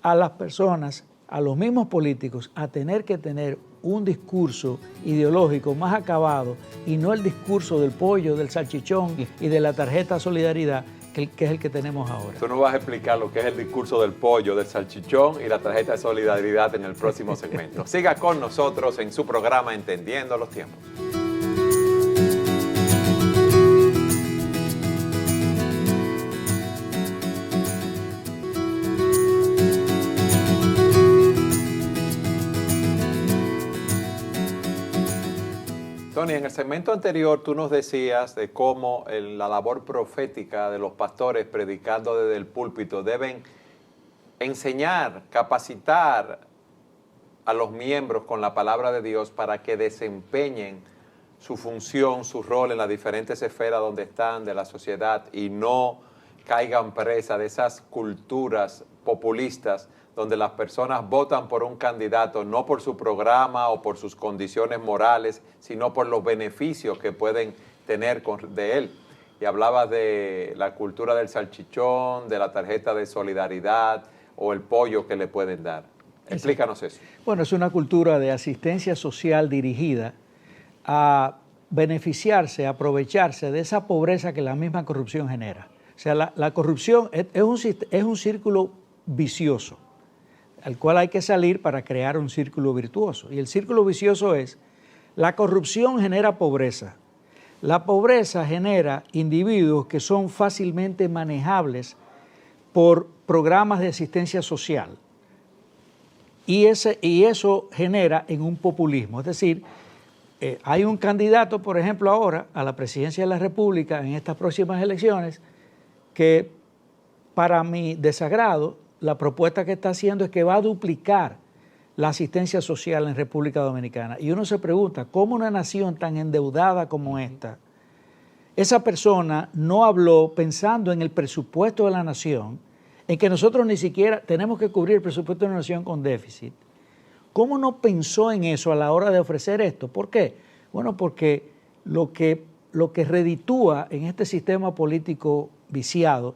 a las personas, a los mismos políticos, a tener que tener un discurso ideológico más acabado y no el discurso del pollo, del salchichón y de la tarjeta Solidaridad, que es el que tenemos ahora. Tú nos vas a explicar lo que es el discurso del pollo, del salchichón y la tarjeta de solidaridad en el próximo segmento. Siga con nosotros en su programa Entendiendo los Tiempos. Tony, en el segmento anterior tú nos decías de cómo la labor profética de los pastores predicando desde el púlpito deben enseñar, capacitar a los miembros con la palabra de Dios para que desempeñen su función, su rol en las diferentes esferas donde están de la sociedad y no caigan presa de esas culturas populistas donde las personas votan por un candidato no por su programa o por sus condiciones morales, sino por los beneficios que pueden tener de él. Y hablaba de la cultura del salchichón, de la tarjeta de solidaridad o el pollo que le pueden dar. Explícanos eso. Bueno, es una cultura de asistencia social dirigida a beneficiarse, a aprovecharse de esa pobreza que la misma corrupción genera. O sea, la corrupción es un círculo vicioso, al cual hay que salir para crear un círculo virtuoso. Y el círculo vicioso es, la corrupción genera pobreza. La pobreza genera individuos que son fácilmente manejables por programas de asistencia social. Y eso genera en un populismo. Es decir, hay un candidato, por ejemplo, ahora a la presidencia de la República en estas próximas elecciones que, para mi desagrado, la propuesta que está haciendo es que va a duplicar la asistencia social en República Dominicana. Y uno se pregunta, ¿cómo una nación tan endeudada como esta, esa persona no habló pensando en el presupuesto de la nación, en que nosotros ni siquiera tenemos que cubrir el presupuesto de la nación con déficit? ¿Cómo no pensó en eso a la hora de ofrecer esto? ¿Por qué? Bueno, porque lo que reditúa en este sistema político viciado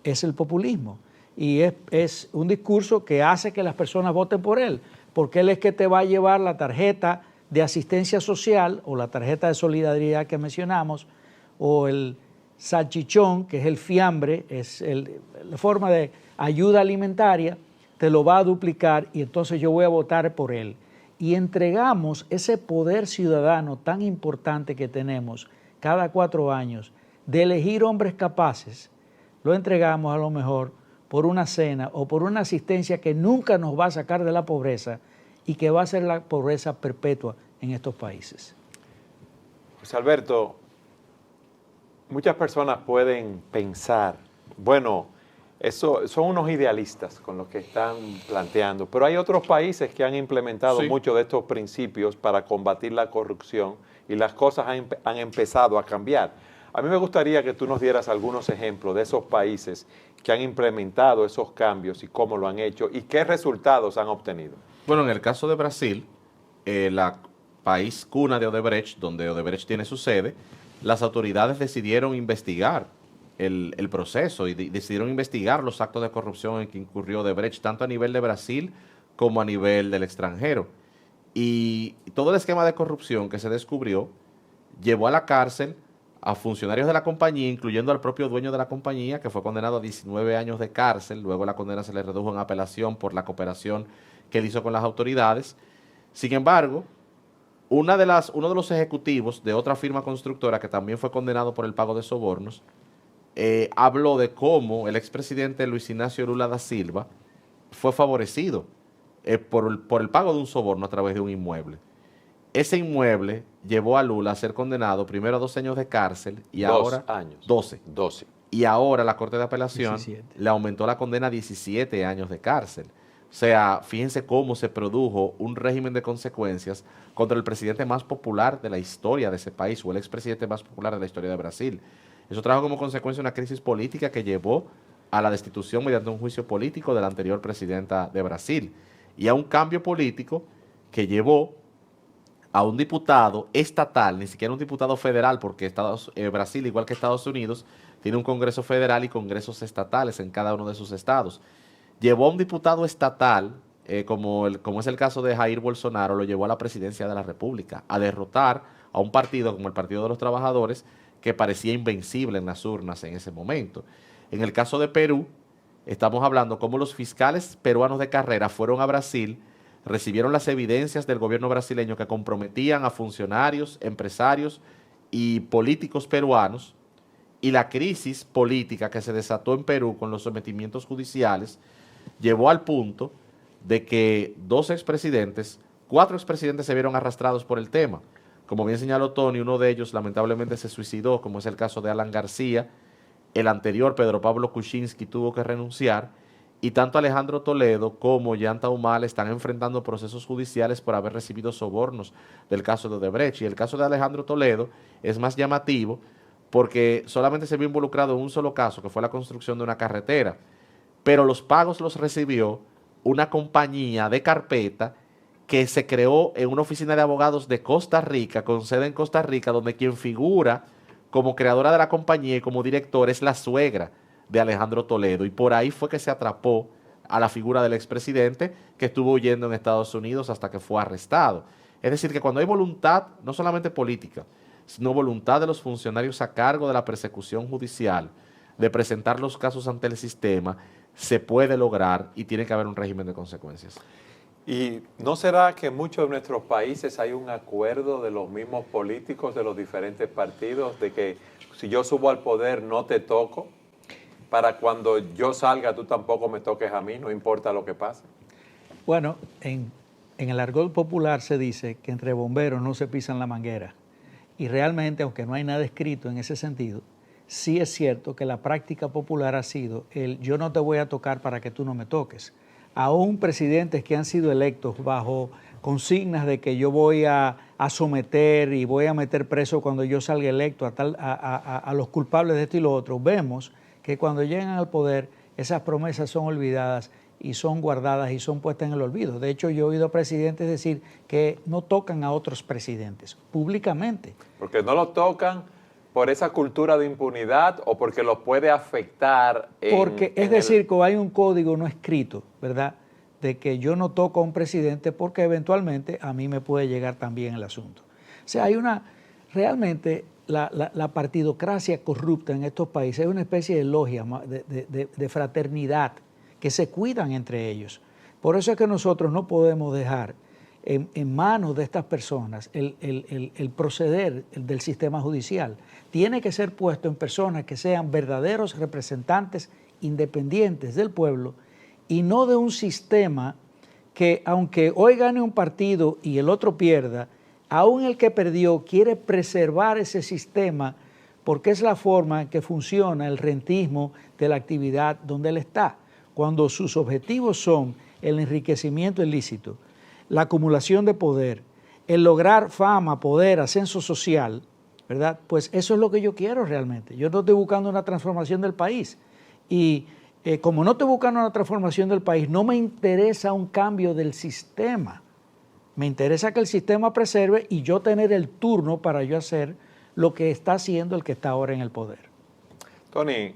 es el populismo. Y es un discurso que hace que las personas voten por él, porque él es que te va a llevar la tarjeta de asistencia social o la tarjeta de solidaridad que mencionamos, o el salchichón, que es el fiambre, es la forma de ayuda alimentaria, te lo va a duplicar y entonces yo voy a votar por él. Y entregamos ese poder ciudadano tan importante que tenemos cada 4 años de elegir hombres capaces, lo entregamos a lo mejor por una cena o por una asistencia que nunca nos va a sacar de la pobreza y que va a ser la pobreza perpetua en estos países. José Alberto, muchas personas pueden pensar, bueno, eso son unos idealistas con lo que están planteando, pero hay otros países que han implementado muchos de estos principios para combatir la corrupción y las cosas han empezado a cambiar. A mí me gustaría que tú nos dieras algunos ejemplos de esos países que han implementado esos cambios y cómo lo han hecho y qué resultados han obtenido. Bueno, en el caso de Brasil, la país cuna de Odebrecht, donde Odebrecht tiene su sede, las autoridades decidieron investigar el proceso y decidieron investigar los actos de corrupción en que incurrió Odebrecht, tanto a nivel de Brasil como a nivel del extranjero. Y todo el esquema de corrupción que se descubrió llevó a la cárcel a funcionarios de la compañía, incluyendo al propio dueño de la compañía, que fue condenado a 19 años de cárcel. Luego la condena se le redujo en apelación por la cooperación que él hizo con las autoridades. Sin embargo, uno de los ejecutivos de otra firma constructora, que también fue condenado por el pago de sobornos, habló de cómo el expresidente Luis Ignacio Lula da Silva fue favorecido por el pago de un soborno a través de un inmueble. Ese inmueble llevó a Lula a ser condenado primero a 12 años de cárcel y ahora 12. Y ahora la Corte de Apelación 17. le aumentó la condena a 17 años de cárcel. O sea, fíjense cómo se produjo un régimen de consecuencias contra el presidente más popular de la historia de ese país, o el expresidente más popular de la historia de Brasil. Eso trajo como consecuencia una crisis política que llevó a la destitución mediante un juicio político de la anterior presidenta de Brasil y a un cambio político que llevó a un diputado estatal, ni siquiera un diputado federal, porque Brasil, igual que Estados Unidos, tiene un Congreso federal y congresos estatales en cada uno de sus estados. Llevó a un diputado estatal, como es el caso de Jair Bolsonaro, lo llevó a la presidencia de la República, a derrotar a un partido como el Partido de los Trabajadores, que parecía invencible en las urnas en ese momento. En el caso de Perú, estamos hablando cómo los fiscales peruanos de carrera fueron a Brasil, recibieron las evidencias del gobierno brasileño que comprometían a funcionarios, empresarios y políticos peruanos, y la crisis política que se desató en Perú con los sometimientos judiciales llevó al punto de que 4 expresidentes se vieron arrastrados por el tema. Como bien señaló Tony, uno de ellos lamentablemente se suicidó, como es el caso de Alan García. El anterior, Pedro Pablo Kuczynski, tuvo que renunciar, y tanto Alejandro Toledo como Ollanta Humala están enfrentando procesos judiciales por haber recibido sobornos del caso de Odebrecht. Y el caso de Alejandro Toledo es más llamativo porque solamente se vio involucrado en un solo caso, que fue la construcción de una carretera, pero los pagos los recibió una compañía de carpeta que se creó en una oficina de abogados de Costa Rica, con sede en Costa Rica, donde quien figura como creadora de la compañía y como director es la suegra de Alejandro Toledo, y por ahí fue que se atrapó a la figura del expresidente, que estuvo huyendo en Estados Unidos hasta que fue arrestado. Es decir, que cuando hay voluntad, no solamente política, sino voluntad de los funcionarios a cargo de la persecución judicial, de presentar los casos ante el sistema, se puede lograr y tiene que haber un régimen de consecuencias. ¿Y no será que en muchos de nuestros países hay un acuerdo de los mismos políticos de los diferentes partidos de que si yo subo al poder no te toco, para cuando yo salga tú tampoco me toques a mí, no importa lo que pase? Bueno, en el argot popular se dice que entre bomberos no se pisan la manguera. Y realmente, aunque no hay nada escrito en ese sentido, sí es cierto que la práctica popular ha sido el yo no te voy a tocar para que tú no me toques. Aún presidentes que han sido electos bajo consignas de que yo voy a someter y voy a meter preso cuando yo salga electo a los culpables de esto y lo otro, vemos que cuando llegan al poder esas promesas son olvidadas y son guardadas y son puestas en el olvido. De hecho, yo he oído presidentes decir que no tocan a otros presidentes públicamente. Porque no lo tocan por esa cultura de impunidad o porque los puede afectar. Porque es decir, que hay un código no escrito, ¿verdad?, de que yo no toco a un presidente porque eventualmente a mí me puede llegar también el asunto. O sea, hay realmente la partidocracia corrupta en estos países, es una especie de logia, de fraternidad, que se cuidan entre ellos. Por eso es que nosotros no podemos dejar en manos de estas personas el proceder del sistema judicial. Tiene que ser puesto en personas que sean verdaderos representantes independientes del pueblo y no de un sistema que, aunque hoy gane un partido y el otro pierda, aún el que perdió quiere preservar ese sistema porque es la forma en que funciona el rentismo de la actividad donde él está. Cuando sus objetivos son el enriquecimiento ilícito, la acumulación de poder, el lograr fama, poder, ascenso social, ¿verdad? Pues eso es lo que yo quiero realmente. Yo no estoy buscando una transformación del país. Y como no estoy buscando una transformación del país, no me interesa un cambio del sistema. Me interesa que el sistema preserve y yo tener el turno para yo hacer lo que está haciendo el que está ahora en el poder. Tony,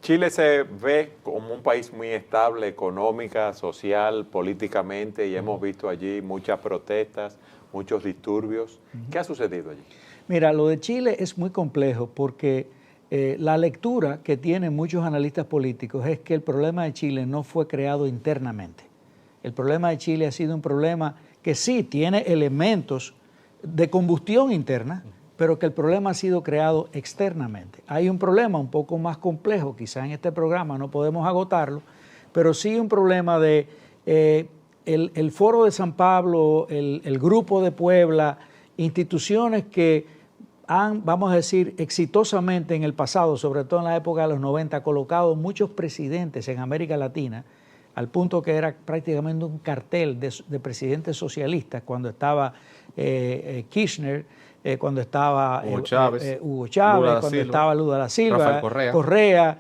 Chile se ve como un país muy estable económica, social, políticamente, y hemos visto allí muchas protestas, muchos disturbios. ¿Qué ha sucedido allí? Mira, lo de Chile es muy complejo porque la lectura que tienen muchos analistas políticos es que el problema de Chile no fue creado internamente. El problema de Chile ha sido un problema que sí tiene elementos de combustión interna, pero que el problema ha sido creado externamente. Hay un problema un poco más complejo, quizá en este programa no podemos agotarlo, pero sí un problema de el Foro de San Pablo, el Grupo de Puebla, instituciones que han, vamos a decir, exitosamente en el pasado, sobre todo en la época de los 90, colocado muchos presidentes en América Latina, al punto que era prácticamente un cartel de presidentes socialistas, cuando estaba Kirchner, cuando estaba Hugo Chávez, cuando estaba Lula da Silva, Correa,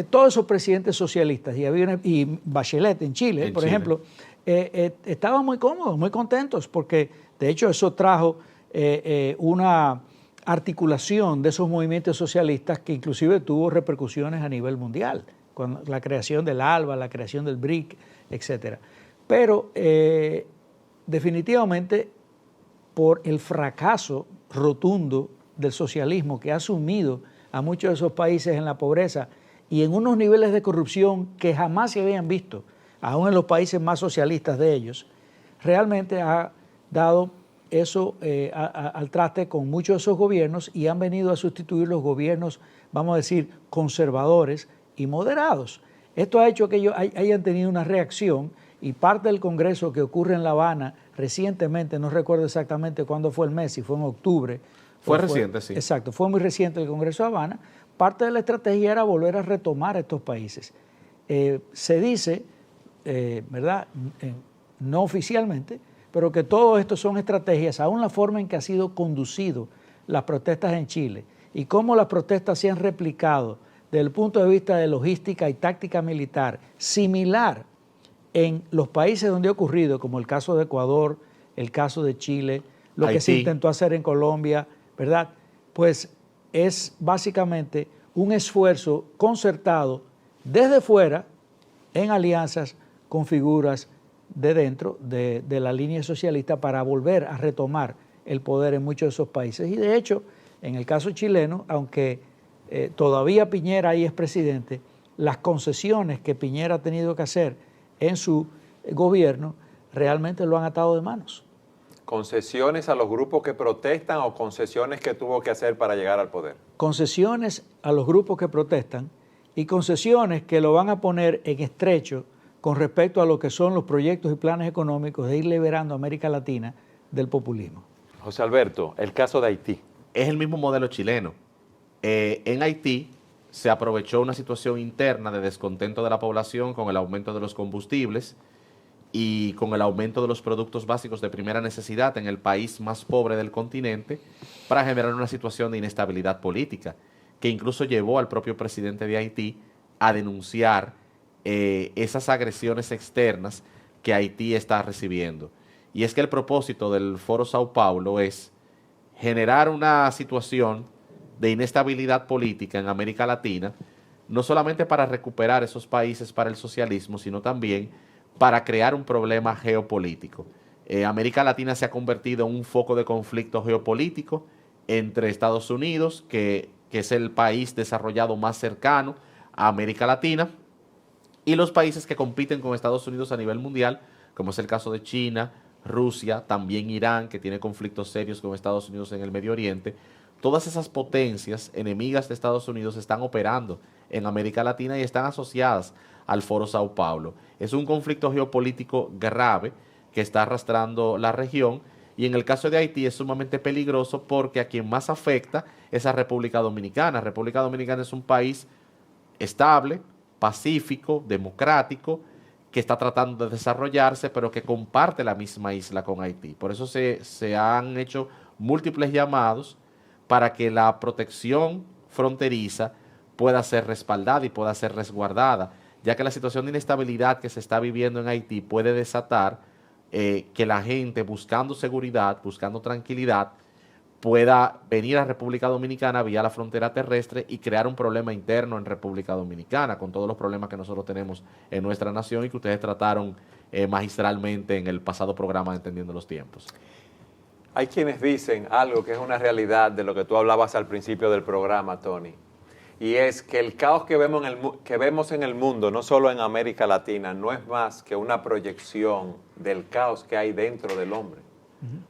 todos esos presidentes socialistas, y Bachelet en Chile, por ejemplo, estaban muy cómodos, muy contentos, porque de hecho eso trajo una articulación de esos movimientos socialistas que inclusive tuvo repercusiones a nivel mundial, con la creación del ALBA, la creación del BRIC, etc. Pero definitivamente por el fracaso rotundo del socialismo que ha sumido a muchos de esos países en la pobreza y en unos niveles de corrupción que jamás se habían visto, aún en los países más socialistas de ellos, realmente ha dado eso al traste con muchos de esos gobiernos y han venido a sustituir los gobiernos, vamos a decir, conservadores y moderados. Esto ha hecho que ellos hayan tenido una reacción y parte del Congreso que ocurre en La Habana recientemente, no recuerdo exactamente cuándo fue el mes, si fue en octubre. Fue reciente, sí. Exacto, fue muy reciente el Congreso de Habana. Parte de la estrategia era volver a retomar estos países. Se dice, ¿verdad?, no oficialmente, pero que todo esto son estrategias, aún la forma en que ha sido conducido las protestas en Chile y cómo las protestas se han replicado desde el punto de vista de logística y táctica militar, similar en los países donde ha ocurrido, como el caso de Ecuador, el caso de Chile, lo Haití, que se intentó hacer en Colombia, ¿verdad? Pues es básicamente un esfuerzo concertado desde fuera en alianzas con figuras de dentro de la línea socialista para volver a retomar el poder en muchos de esos países. Y de hecho, en el caso chileno, aunque todavía Piñera ahí es presidente, las concesiones que Piñera ha tenido que hacer en su gobierno realmente lo han atado de manos. ¿Concesiones a los grupos que protestan o concesiones que tuvo que hacer para llegar al poder? Concesiones a los grupos que protestan y concesiones que lo van a poner en estrecho con respecto a lo que son los proyectos y planes económicos de ir liberando a América Latina del populismo. José Alberto, el caso de Haití. Es el mismo modelo chileno. En Haití se aprovechó una situación interna de descontento de la población con el aumento de los combustibles y con el aumento de los productos básicos de primera necesidad en el país más pobre del continente para generar una situación de inestabilidad política que incluso llevó al propio presidente de Haití a denunciar esas agresiones externas que Haití está recibiendo. Y es que el propósito del Foro Sao Paulo es generar una situación de inestabilidad política en América Latina, no solamente para recuperar esos países para el socialismo, sino también para crear un problema geopolítico. América Latina se ha convertido en un foco de conflicto geopolítico entre Estados Unidos, que es el país desarrollado más cercano a América Latina, y los países que compiten con Estados Unidos a nivel mundial, como es el caso de China, Rusia, también Irán, que tiene conflictos serios con Estados Unidos en el Medio Oriente. Todas esas potencias enemigas de Estados Unidos están operando en América Latina y están asociadas al Foro Sao Paulo. Es un conflicto geopolítico grave que está arrastrando la región y en el caso de Haití es sumamente peligroso porque a quien más afecta es a República Dominicana. República Dominicana es un país estable, pacífico, democrático, que está tratando de desarrollarse, pero que comparte la misma isla con Haití. Por eso se han hecho múltiples llamados para que la protección fronteriza pueda ser respaldada y pueda ser resguardada, ya que la situación de inestabilidad que se está viviendo en Haití puede desatar que la gente buscando seguridad, buscando tranquilidad, pueda venir a República Dominicana vía la frontera terrestre y crear un problema interno en República Dominicana, con todos los problemas que nosotros tenemos en nuestra nación y que ustedes trataron magistralmente en el pasado programa de Entendiendo los Tiempos. Hay quienes dicen algo que es una realidad de lo que tú hablabas al principio del programa, Tony, y es que el caos que vemos en el mundo, no solo en América Latina, no es más que una proyección del caos que hay dentro del hombre,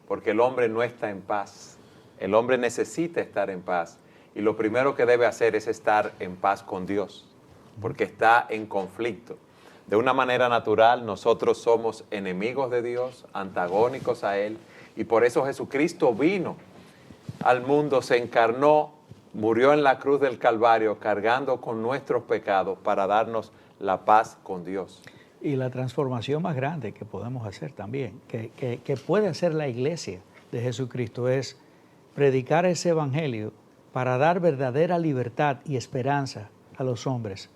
porque el hombre no está en paz. El hombre necesita estar en paz y lo primero que debe hacer es estar en paz con Dios, porque está en conflicto. De una manera natural, nosotros somos enemigos de Dios, antagónicos a Él, y por eso Jesucristo vino al mundo, se encarnó, murió en la cruz del Calvario, cargando con nuestros pecados para darnos la paz con Dios. Y la transformación más grande que podemos hacer también, que puede hacer la iglesia de Jesucristo, es predicar ese evangelio para dar verdadera libertad y esperanza a los hombres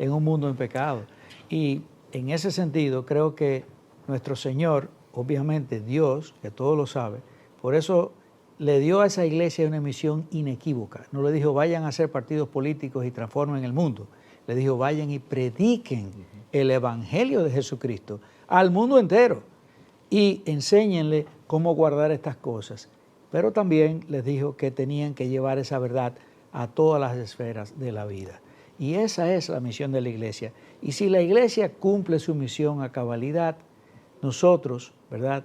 en un mundo en pecado. Y en ese sentido creo que nuestro Señor, obviamente Dios, que todo lo sabe, por eso le dio a esa iglesia una misión inequívoca. No le dijo vayan a hacer partidos políticos y transformen el mundo. Le dijo vayan y prediquen el evangelio de Jesucristo al mundo entero y enséñenle cómo guardar estas cosas. Pero también les dijo que tenían que llevar esa verdad a todas las esferas de la vida. Y esa es la misión de la iglesia. Y si la iglesia cumple su misión a cabalidad, nosotros, ¿verdad?,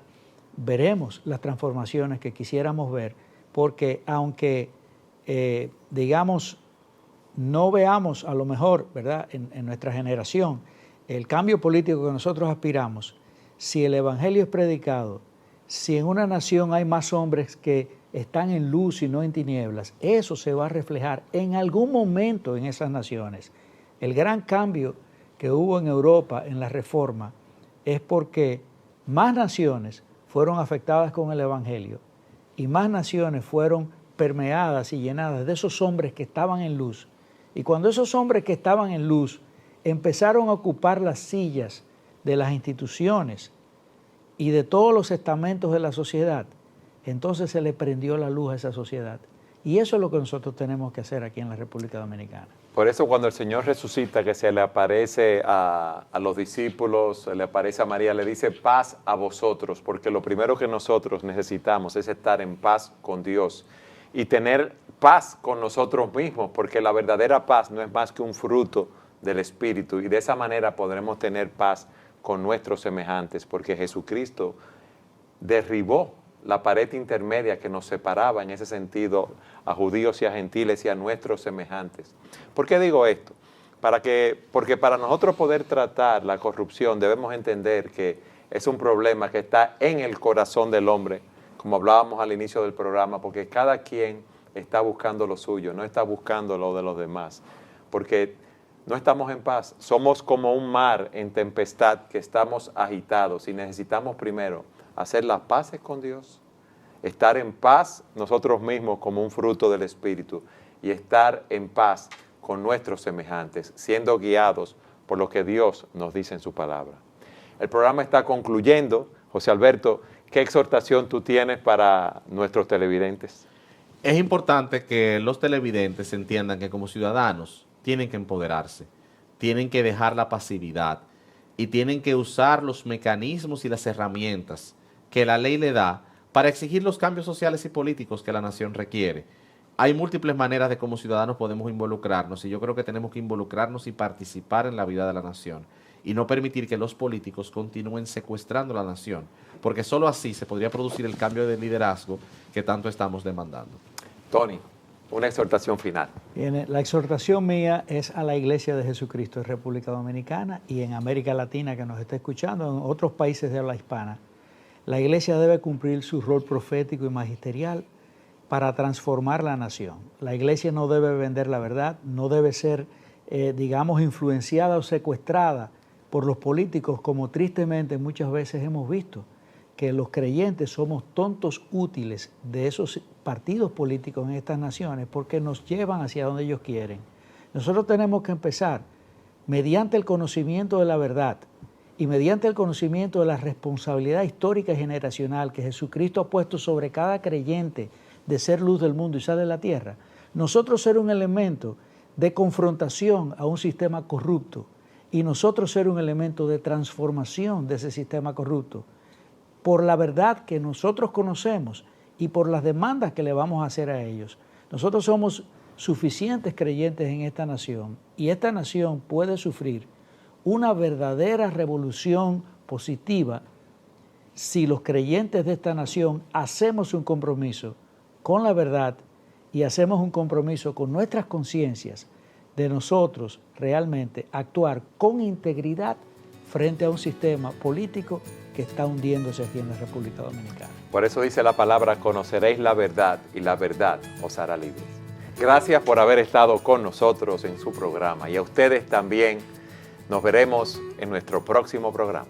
veremos las transformaciones que quisiéramos ver, porque aunque, digamos, no veamos a lo mejor, ¿verdad?, en nuestra generación, el cambio político que nosotros aspiramos, si el evangelio es predicado, si en una nación hay más hombres que están en luz y no en tinieblas, eso se va a reflejar en algún momento en esas naciones. El gran cambio que hubo en Europa en la Reforma es porque más naciones fueron afectadas con el evangelio y más naciones fueron permeadas y llenadas de esos hombres que estaban en luz. Y cuando esos hombres que estaban en luz empezaron a ocupar las sillas de las instituciones y de todos los estamentos de la sociedad, entonces se le prendió la luz a esa sociedad. Y eso es lo que nosotros tenemos que hacer aquí en la República Dominicana. Por eso cuando el Señor resucita, que se le aparece a los discípulos, se le aparece a María, le dice paz a vosotros, porque lo primero que nosotros necesitamos es estar en paz con Dios y tener paz con nosotros mismos, porque la verdadera paz no es más que un fruto del Espíritu, y de esa manera podremos tener paz con nuestros semejantes, porque Jesucristo derribó la pared intermedia que nos separaba en ese sentido a judíos y a gentiles y a nuestros semejantes. ¿Por qué digo esto? Porque para nosotros poder tratar la corrupción debemos entender que es un problema que está en el corazón del hombre, como hablábamos al inicio del programa, porque cada quien está buscando lo suyo, no está buscando lo de los demás, porque no estamos en paz, somos como un mar en tempestad que estamos agitados y necesitamos primero hacer las paces con Dios, estar en paz nosotros mismos como un fruto del Espíritu y estar en paz con nuestros semejantes, siendo guiados por lo que Dios nos dice en su palabra. El programa está concluyendo. José Alberto, ¿qué exhortación tú tienes para nuestros televidentes? Es importante que los televidentes entiendan que como ciudadanos tienen que empoderarse, tienen que dejar la pasividad y tienen que usar los mecanismos y las herramientas que la ley le da para exigir los cambios sociales y políticos que la nación requiere. Hay múltiples maneras de cómo ciudadanos podemos involucrarnos y yo creo que tenemos que involucrarnos y participar en la vida de la nación y no permitir que los políticos continúen secuestrando la nación, porque solo así se podría producir el cambio de liderazgo que tanto estamos demandando. Tony, una exhortación final. Bien, la exhortación mía es a la Iglesia de Jesucristo en República Dominicana y en América Latina que nos está escuchando, en otros países de habla hispana. La Iglesia debe cumplir su rol profético y magisterial para transformar la nación. La Iglesia no debe vender la verdad, no debe ser, digamos, influenciada o secuestrada por los políticos, como tristemente muchas veces hemos visto, que los creyentes somos tontos útiles de esos partidos políticos en estas naciones porque nos llevan hacia donde ellos quieren. Nosotros tenemos que empezar mediante el conocimiento de la verdad y mediante el conocimiento de la responsabilidad histórica y generacional que Jesucristo ha puesto sobre cada creyente de ser luz del mundo y sal de la tierra, nosotros ser un elemento de confrontación a un sistema corrupto y nosotros ser un elemento de transformación de ese sistema corrupto por la verdad que nosotros conocemos y por las demandas que le vamos a hacer a ellos. Nosotros somos suficientes creyentes en esta nación y esta nación puede sufrir una verdadera revolución positiva si los creyentes de esta nación hacemos un compromiso con la verdad y hacemos un compromiso con nuestras conciencias de nosotros realmente actuar con integridad frente a un sistema político que está hundiéndose aquí en la República Dominicana. Por eso dice la palabra, conoceréis la verdad y la verdad os hará libres. Gracias por haber estado con nosotros en su programa y a ustedes también. Nos veremos en nuestro próximo programa.